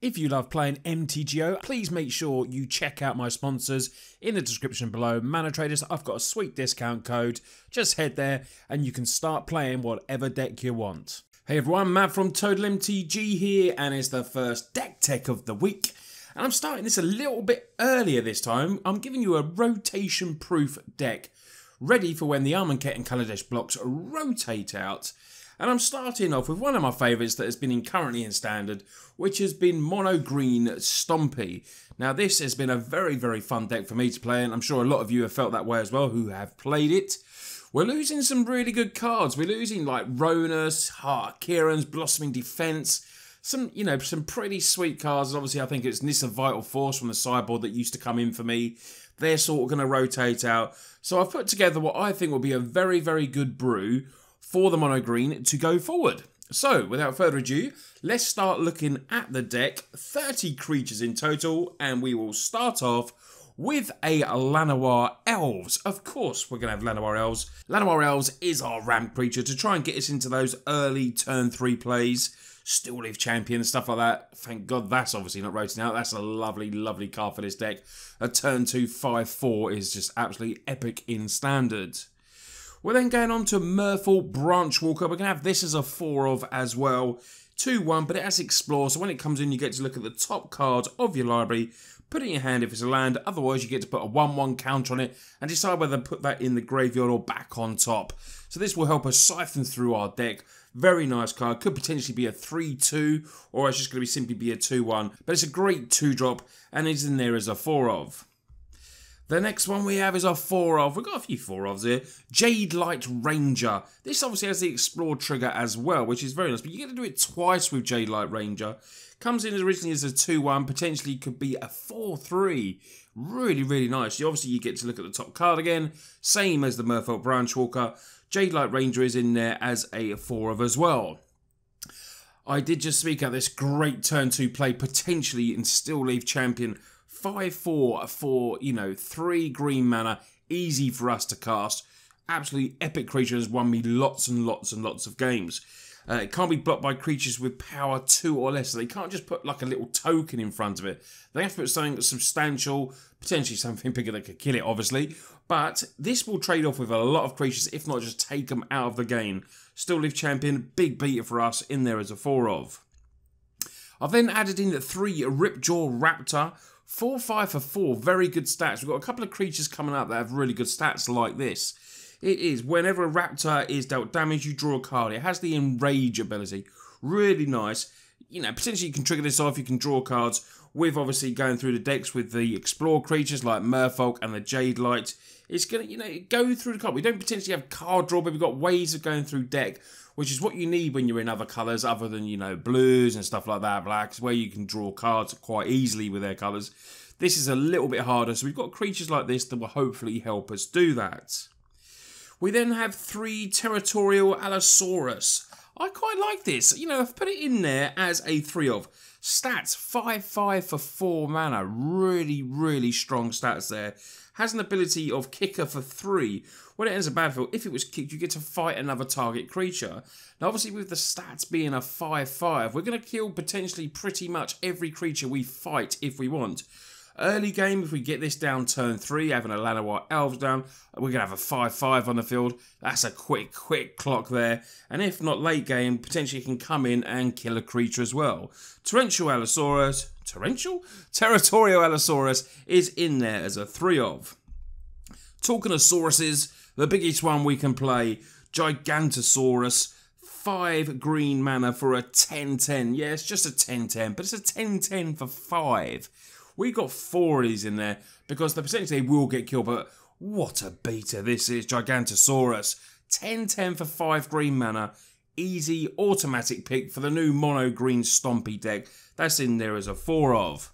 If you love playing MTGO, please make sure you check out my sponsors in the description below. Mana Traders, I've got a sweet discount code. Just head there and you can start playing whatever deck you want. Hey everyone, Matt from TOTALmtg here, and it's the first deck tech of the week. And I'm starting this a little bit earlier this time. I'm giving you a rotation proof deck, ready for when the Amonkhet and Kaladesh blocks rotate out. And I'm starting off with one of my favourites that has been currently in Standard, which has been MONO GREEN STOMPY. Now this has been a very, very fun deck for me to play, and I'm sure a lot of you have felt that way as well who have played it. We're losing some really good cards. We're losing like Ronus, Heart Kieran's, Blossoming Defense, some pretty sweet cards. Obviously I think it's Nissa Vital Force from the sideboard that used to come in for me. They're sort of going to rotate out. So I've put together what I think will be a very, very good brew for the mono green to go forward. So without further ado, let's start looking at the deck. 30 creatures in total, and we will start off with a Llanowar Elves. Of course we're going to have Llanowar Elves. Llanowar Elves is our ramp creature to try and get us into those early turn 3 plays. Still Leaf Champion, stuff like that. Thank God that's obviously not rotating out. That's a lovely, lovely card for this deck. A turn 2 5/4 is just absolutely epic in Standard. We're then going on to Merfolk Branchwalker. We're going to have this as a 4 of as well. 2/1, but it has Explore, so when it comes in you get to look at the top card of your library, put it in your hand if it's a land, otherwise you get to put a 1/1 counter on it and decide whether to put that in the graveyard or back on top. So this will help us siphon through our deck. Very nice card, could potentially be a 3/2 or it's just going to simply be a 2/1, but it's a great 2-drop and it's in there as a 4 of. The next one we have is a 4 of. We've got a few 4 ofs here. Jadelight Ranger. This obviously has the Explore trigger as well, which is very nice. But you get to do it twice with Jadelight Ranger. Comes in originally as a 2/1. Potentially could be a 4/3. Really, really nice. Obviously, you get to look at the top card again. Same as the Merfolk Branchwalker. Jadelight Ranger is in there as a 4 of as well. I did just speak out this great turn 2 play, potentially in Still Leaf Champion. 5/4 for, 3 green mana, easy for us to cast. Absolutely epic creature, has won me lots and lots and lots of games. It can't be blocked by creatures with power 2 or less, so they can't just put like a little token in front of it. They have to put something substantial, potentially something bigger that could kill it, obviously. But this will trade off with a lot of creatures, if not just take them out of the game. Still Leaf Champion, big beater for us, in there as a 4 of. I've then added in 3 Ripjaw Raptor. 4/5 for 4, very good stats. We've got a couple of creatures coming up that have really good stats like this. It is, whenever a raptor is dealt damage, you draw a card. It has the Enrage ability. Really nice. Potentially you can trigger this off, you can draw cards with obviously going through the decks with the Explore creatures like Merfolk and the Jadelight. It's going to, go through the card. We don't potentially have card draw, but we've got ways of going through deck, which is what you need when you're in other colours other than, blues and stuff like that, blacks, where you can draw cards quite easily with their colours. This is a little bit harder, so we've got creatures like this that will hopefully help us do that. We then have 3 Territorial Allosaurus. I quite like this. I've put it in there as a 3 of. Stats, 5/5 for 4 mana. Really, really strong stats there. Has an ability of Kicker for 3. When it ends a battlefield, if it was kicked, you get to fight another target creature. Now, obviously, with the stats being a 5/5, we're going to kill potentially pretty much every creature we fight if we want. Early game, if we get this down turn 3, having a Llanowar Elves down, we're going to have a 5/5 on the field. That's a quick clock there. And if not late game, potentially it can come in and kill a creature as well. Territorial Allosaurus is in there as a 3 of. Talking of Sauruses, the biggest one we can play, Gigantosaurus. 5 green mana for a 10/10. Yeah, it's just a 10/10, but it's a 10/10 for 5. We got 4 of these in there because potentially they will get killed, but what a beater this is, Gigantosaurus. 10/10 for 5 green mana. Easy automatic pick for the new Mono Green Stompy deck. That's in there as a 4 of.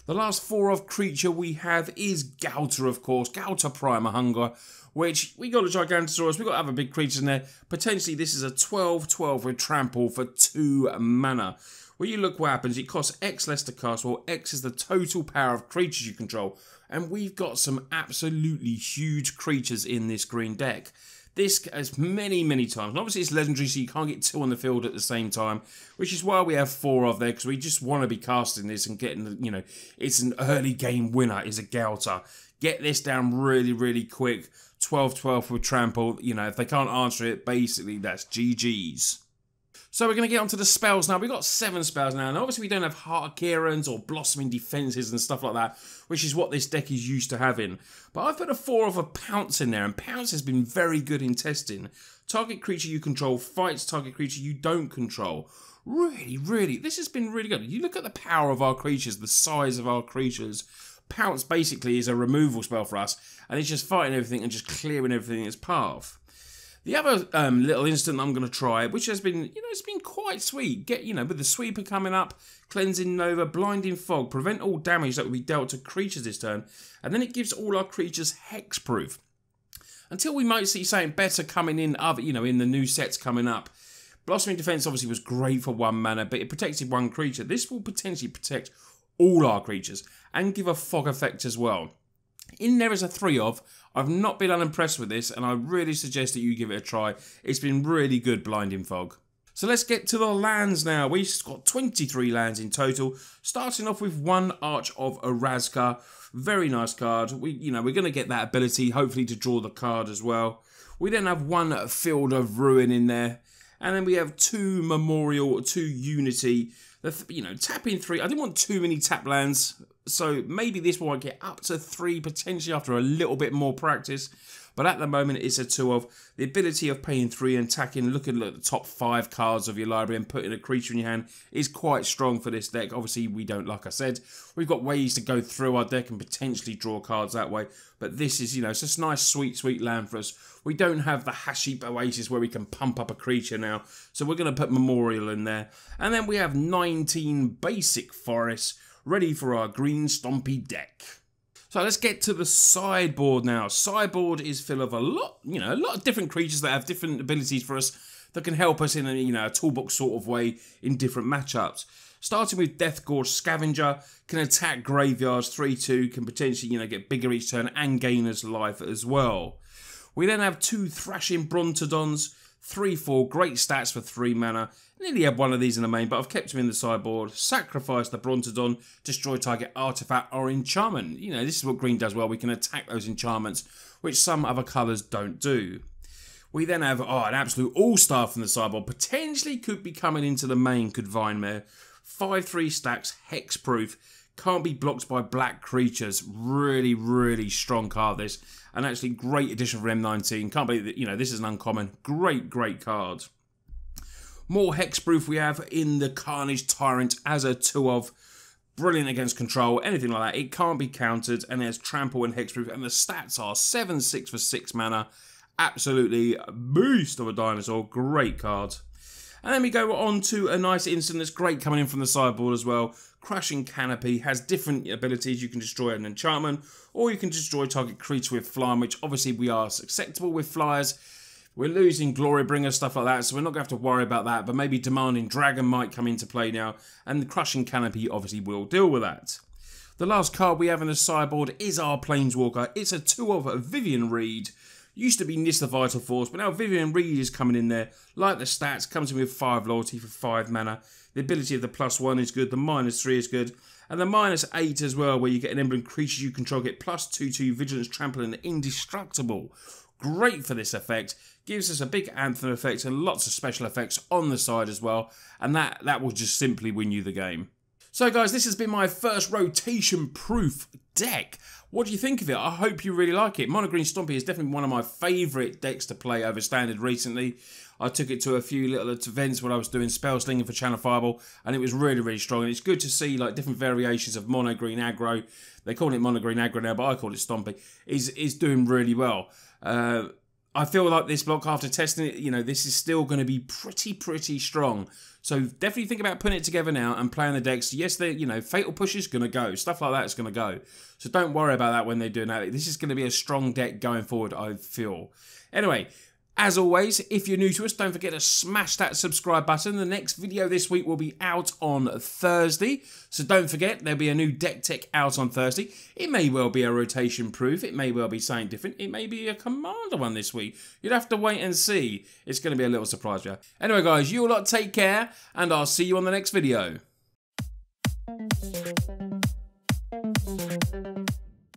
The last 4 of creature we have is Gouter, of course. Gouter Primer Hunger, which we got a Gigantosaurus. We got other big creatures in there. Potentially this is a 12/12 with Trample for 2 mana. Well, you look what happens. It costs X less to cast, well, X is the total power of creatures you control. And we've got some absolutely huge creatures in this green deck. this as many times. And obviously it's legendary, so you can't get 2 on the field at the same time, which is why we have 4 of there, because we just want to be casting this and getting, you know, it's an early game winner, is a Gouter. Get this down really quick. 12-12 with trample. You know, if they can't answer it, basically that's GG's. So we're going to get onto the spells now. We've got 7 spells now, and obviously we don't have Heart Kieran's or Blossoming Defences and stuff like that, which is what this deck is used to having. But I've put a 4 of a Pounce in there, and Pounce has been very good in testing. Target creature you control fights target creature you don't control. Really, this has been really good. You look at the power of our creatures, the size of our creatures. Pounce basically is a removal spell for us, and it's just fighting everything and just clearing everything in its path. The other little instant I'm going to try, which has been, you know, it's been quite sweet. Get, you know, with the Sweeper coming up, Cleansing Nova, Blinding Fog, prevent all damage that will be dealt to creatures this turn, and then it gives all our creatures hexproof. Until we might see something better coming in, other, you know, in the new sets coming up. Blossoming Defense obviously was great for 1 mana, but it protected 1 creature. This will potentially protect all our creatures and give a fog effect as well. In there is a 3 of. I've not been unimpressed with this, and I really suggest that you give it a try. It's been really good, Blinding Fog. So let's get to the lands now. We've got 23 lands in total, starting off with 1 Arch of Orazca. Very nice card. We're going to get that ability, hopefully, to draw the card as well. We then have 1 Field of Ruin in there, and then we have 2 Memorial, 2 Unity. You know, tapping 3. I didn't want too many tap lands, so maybe this one will get up to 3 potentially after a little bit more practice. But at the moment, it's a 2 of. The ability of paying 3 and attacking, looking at the top 5 cards of your library and putting a creature in your hand is quite strong for this deck. Obviously, we don't, like I said, we've got ways to go through our deck and potentially draw cards that way. But this is, you know, it's just nice, sweet land for us. We don't have the Haship Oasis where we can pump up a creature now. So we're going to put Memorial in there. And then we have 19 basic forests ready for our Green Stompy deck. So let's get to the sideboard now. Sideboard is full of a lot of different creatures that have different abilities for us that can help us in a toolbox sort of way in different matchups. Starting with Deathgorge Scavenger, can attack graveyards 3/2, can potentially get bigger each turn and gain us life as well. We then have 2 Thrashing Brontodons, 3/4, great stats for 3 mana. Nearly had 1 of these in the main, but I've kept them in the sideboard. Sacrifice the Brontodon, destroy target artifact or enchantment. You know, this is what green does well. We can attack those enchantments, which some other colours don't do. We then have an absolute all-star from the sideboard. Potentially could be coming into the main, could Vinemare. 5/3 stacks, hexproof. Can't be blocked by black creatures. Really strong card, this. And actually great addition for M19. Can't believe that, this is an uncommon. Great card. More hexproof we have in the Carnage Tyrant as a 2 of. Brilliant against control, anything like that. It can't be countered, and there's trample and hexproof, and the stats are 7/6 for 6 mana. Absolutely a beast of a dinosaur. Great card. And then we go on to a nice instant that's great coming in from the sideboard as well. Crushing Canopy has different abilities. You can destroy an enchantment, or you can destroy target creature with flying, which obviously we are acceptable with flyers. We're losing Glorybringer, stuff like that, so we're not going to have to worry about that. But maybe Demanding Dragon might come into play now, and the Crushing Canopy obviously will deal with that. The last card we have in the sideboard is our Planeswalker. It's a 2 of Vivian Reed. Used to be Nissa Vital Force, but now Vivian Reed is coming in there. Like the stats, comes in with 5 loyalty for 5 mana. The ability of the +1 is good, the -3 is good, and the -8 as well, where you get an emblem creature you control, get +2/2 Vigilance, Trample, and Indestructible. Great for this effect. Gives us a big Anthem effect and lots of special effects on the side as well, and that will just simply win you the game. So guys, this has been my first rotation-proof deck. What do you think of it? I hope you really like it. Mono Green Stompy is definitely one of my favourite decks to play over Standard recently. I took it to a few little events when I was doing spell slinging for Channel Fireball, and it was really strong. And it's good to see like different variations of Mono Green Aggro. They call it Mono Green Aggro now, but I call it Stompy. Is doing really well. I feel like this block, after testing it, this is still going to be pretty strong. So definitely think about putting it together now and playing the decks. Yes, Fatal Push is going to go. Stuff like that is going to go. So don't worry about that when they're doing that. This is going to be a strong deck going forward, I feel. Anyway, As always, if you're new to us, don't forget to smash that subscribe button. The next video this week will be out on Thursday. So don't forget, there'll be a new deck tech out on Thursday. It may well be a rotation proof. It may well be something different. It may be a commander one this week. You'd have to wait and see. It's going to be a little surprise for you. Anyway, guys, you all lot take care, and I'll see you on the next video.